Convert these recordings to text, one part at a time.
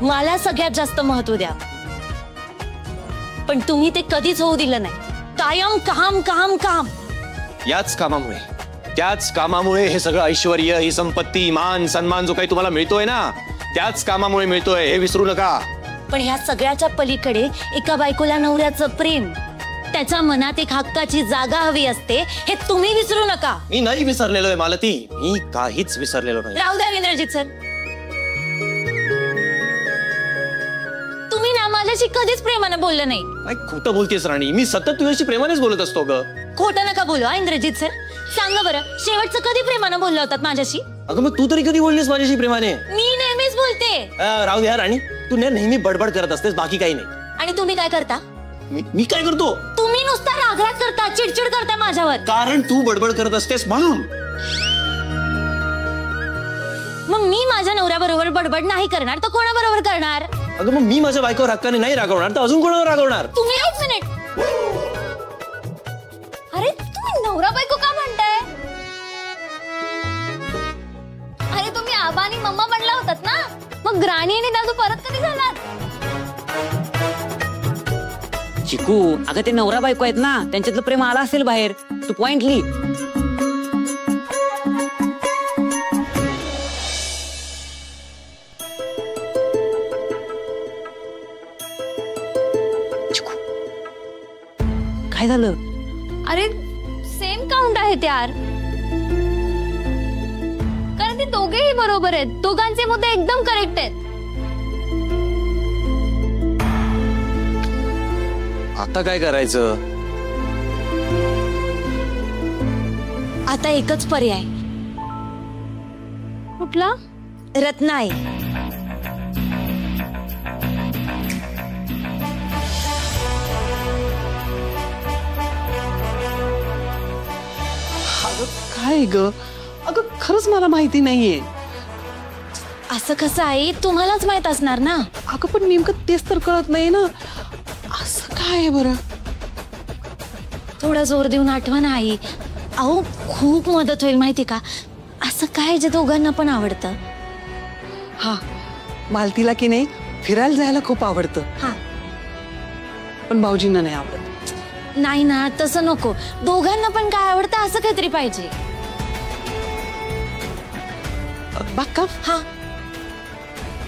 मला सगळ्यात जास्त महत्व द्या, पण तुम्ही ते कधीच होऊ दिलं नाही. कायम काम काम काम. याच कामामुळे, त्याच कामामुळे हे सगळं ऐश्वर, ही संपत्ती, मान सन्मान जो काही तुम्हाला मिळतोय ना, त्याच कामामुळे मिळतोय, हे विसरू नका. पण ह्या सगळ्याच्या पलीकडे एका बायकोला नवऱ्याचं प्रेम, त्याच्या मनात एक हक्काची जागा हवी असते, हे तुम्ही विसरू नका. मी नाही विसरलेलो आहे मालती, मी काहीच विसरलेलो नाही. राहू द्या इंद्रजित सर, तुम्ही ना माझ्याशी कधीच प्रेमाने बोललं नाही. खोटं बोलतेस राणी, मी सतत तुझ्याशी प्रेमानेच बोलत असतो ग. खोटं नका बोलू इंद्रजित सर. सांगा बरं, शेवटचं कधी प्रेमाने बोलला होतात माझ्याशी? अगं मग तू तरी कधी बोललीस माझ्याशी प्रेमाने? मी नेहमीच बोलते. राहू द्या राणी, तू नेहमी बडबड करत असतेस, बाकी काही नाही. आणि तुम्ही काय करता? मी काय करतो? तुम्ही नुसता रागराग करता, चिडचिड करता माझ्यावर. कारण तू बडबड करत असतेस म्हणून. मग मी माझ्या नवऱ्याबरोबर बडबड नाही करणार तर कोणाबरोबर करणार? अगं मग मी माझ्या बायकोवर हक्काने नाही रागवणार तर अजून कोणावर रागवणार? तुम्ही एक मिनिट. अरे तुम्ही नवरा बायको का म्हणताय? अरे तुम्ही आबा आणि मम्मा बनला होतात ना, मग राणी आणि दादू परत कधी झालात? चिकू, अगं ते नवरा बायको आहेत ना, त्यांच्यातलं प्रेम आला असेल बाहेर. तू पॉइंट लिही. काय झालं? अरे सेम काउंट आहेत यार, कारण ते दोघेही बरोबर आहेत. दोघांचे मुद्दे एकदम करेक्ट आहेत. आता काय करायचं? आता एकच पर्याय. कुठला? रत्नाई. काय ग? अगं खरंच मला माहिती नाहीये. असं कसं आहे, तुम्हालाच माहित असणार ना. अगं पण नेमकं तेच तर कळत नाही ना, असं काय आहे बरं? थोडा जोर देऊन आठवा ना आई. अहो खूप मदत होईल माहिती का. असं काय जे दोघांना पण आवडतं. हा, मालतीला की नाही फिरायला जायला खूप आवडतं. हा, पण भाऊजींना नाही आवडत. नाही ना, तसं नको. दोघांना पण काय आवडतं असं काहीतरी पाहिजे. बाक्का? हा,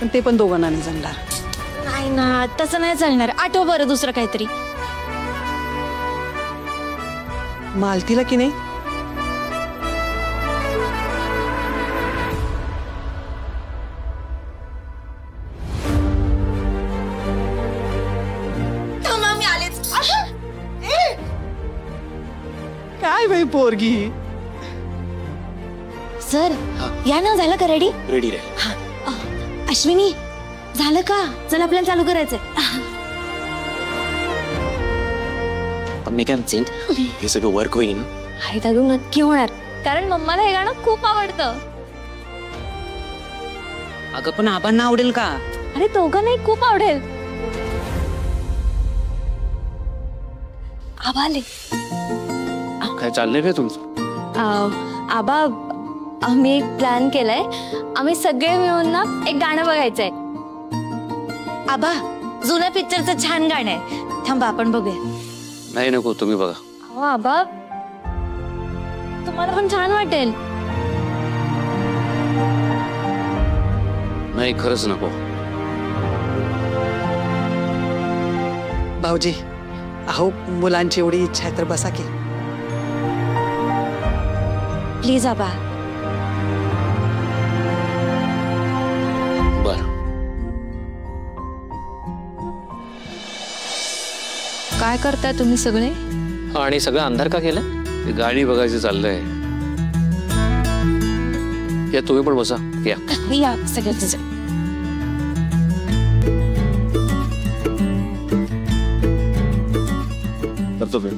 पण ते पण दोघांना नाही जमणार. नाही ना, तसं नाही चालणार. आठव बरं दुसरं काहीतरी. मालतीला की नाही काय बाई पोरगी. सर या ना, झालं का रेडी? रेडी रे. अश्विनी झालं का? चल आपल्याला चालू करायचंय. मी काय म्हणते, हे सगळं वर्क होईल? हाय दादू, नक्की होणार, कारण मम्माला हे गाणं खूप आवडतं. अगं पण आबांना आवडेल का? अरे दोघांनाही खूप आवडेल. आबाले काय चाललंय का तुमचं? आबा, आम्ही एक प्लॅन केलाय. आम्ही सगळे मिळून ना एक गाणं बघायचंय. आबा, जुन्या पिक्चरचं छान गाणं आहे. थांबा आपण बघूया. नाही नको, तुम्ही बघा. हो आबा, तुम्हाला पण छान वाटेल. नाही खरंच नको. भाऊजी, अहो मुलांची एवढी इच्छा आहे तर बसा की. प्लीज आबा. बर. काय करताय तुम्ही सगळे? आणि सगळं अंधार का केलं? गाणी बघायचं चाललंय. या तुम्ही पण बसा. या सगळ्याच. करतो मी.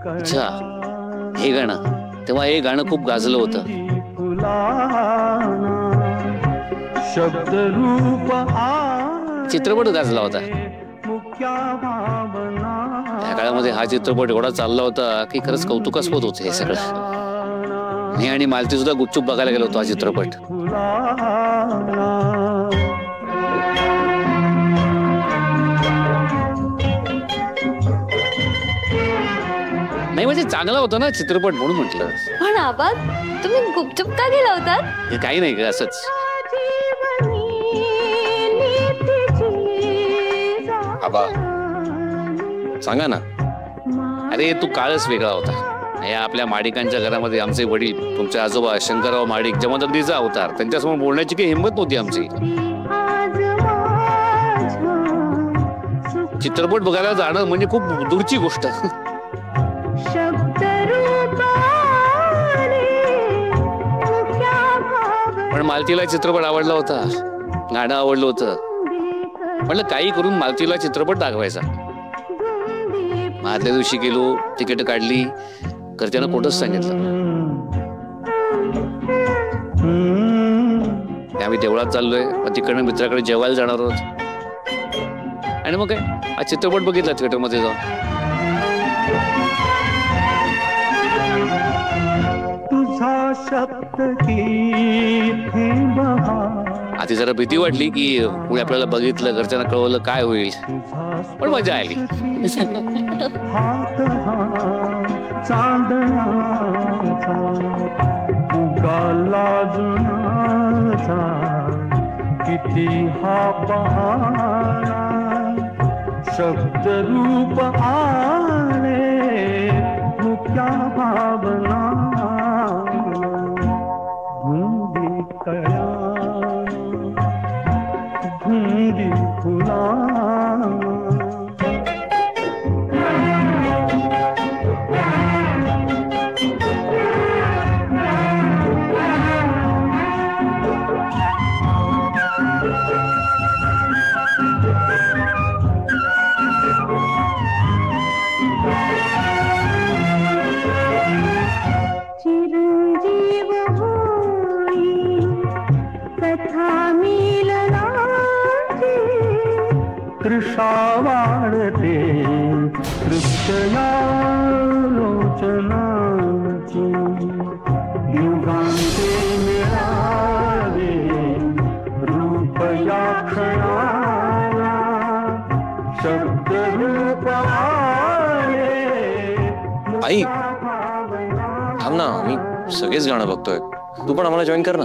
अच्छा, हे गाणं तेव्हा हे गाणं खूप गाजलं होतं. चित्रपट गाजला होता त्या काळामध्ये. हा चित्रपट एवढा चालला होता की खरंच कौतुकास्पद होतं हे सगळं. मी आणि मालती सुद्धा गुपचूप बघायला गेलो होतो हा चित्रपट. नाही म्हणजे चांगला होता ना चित्रपट म्हणून म्हटलं. पण आबा तुम्ही गुपचूप का गेला होता? हे काही नाही का असंच. आबा सांगा ना. अरे तू काळच वेगळा होता. या आपल्या माडिकांच्या घरामध्ये आमचे वडील तुमचे आजोबा शंकरराव माडिक जमदग्नीचा अवतार, त्यांच्यासमोर बोलण्याची काही हिंमत नव्हती आमची. चित्रपट बघायला जाणं म्हणजे खूप दूरची गोष्ट. पण मालतीला चित्रपट आवडला होता, गाणं आवडलं होतं. म्हटलं काही करून मालतीला चित्रपट दाखवायचा. आदल्या दिवशी गेलो, तिकीट काढली, घरच्यांना कोणतंच सांगितलं. आम्ही देवळात चाललोय, मग तिकडनं मित्राकडे जेवायला जाणार आहोत. आणि मग काय हा चित्रपट बघितला थिएटरमध्ये जाऊन. आधी जरा भीती वाटली की कोणी आपल्याला बघितलं, घरच्यांना कळवलं काय होईल, पण मजा आली. किती हा बहाना शब्द रूप आले मुक्या भावना धुंदी कळा धुंदी फुला. कृषा वाढते कृष्णया लोचनाची युगांते मिळावे रूप या क्षणाला शब्द रूप आले. आई थांब ना, मी सगळेच गाणं बघतोय, तू पण आम्हाला जॉईन कर ना.